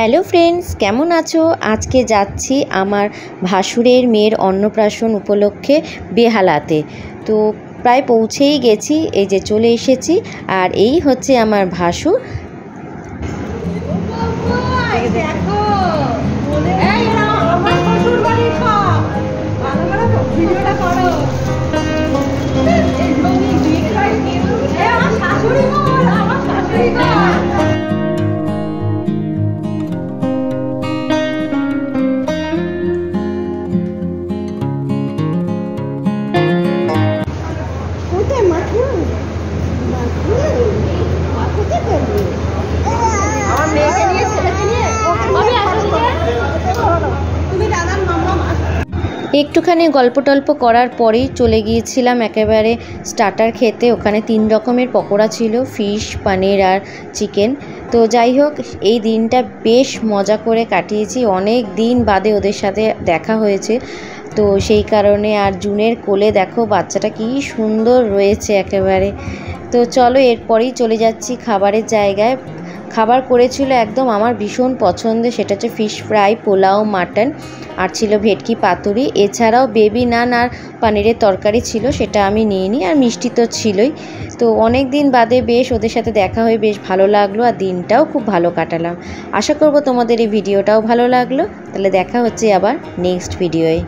Hello friends, কেমন আছো? আজকে যাচ্ছি আমার ভাসুরের মেয়ের অন্নপ্রাশন উপলক্ষে বেহালাতে। তো প্রায় পৌঁছেই গেছি, এই যে চলে এসেছি। আর এই হচ্ছে আমার ভাসুর। একটুখানি গল্প টল্প করার পরেই চলে গিয়েছিলাম একেবারে স্টার্টার খেতে। ওখানে 3 রকমের পকোড়া ছিল, ফিশ, পনির আর চিকেন। তো যাই হোক, এই দিনটা বেশ মজা করে কাটিয়েছি। অনেক দিন বাদে ওদের সাথে দেখা হয়েছে, তো সেই কারণে। আর জুনের কোলে দেখো বাচ্চাটা কি সুন্দর রয়েছে একেবারে। তো চলো এরপরেই চলে যাচ্ছি খাবারের জায়গায়। খাবার করেছিল একদম আমার ভীষণ পছন্দের, সেটা হচ্ছে ফিশ ফ্রাই, পোলাও, মাটন, আর ছিল ভেটকি পাতুরি। এছাড়াও বেবি নান আর পনিরের তরকারি ছিল, সেটা আমি নিয়ে নিই। আর মিষ্টি তো ছিলই। তো অনেক দিন বাদে বেশ ওদের সাথে দেখা হয়ে বেশ ভালো লাগলো, আর দিনটাও খুব ভালো কাটালাম। আশা করব তোমাদের এই ভিডিওটাও ভালো লাগলো। তাহলে দেখা হচ্ছে আবার নেক্সট ভিডিওয়ে।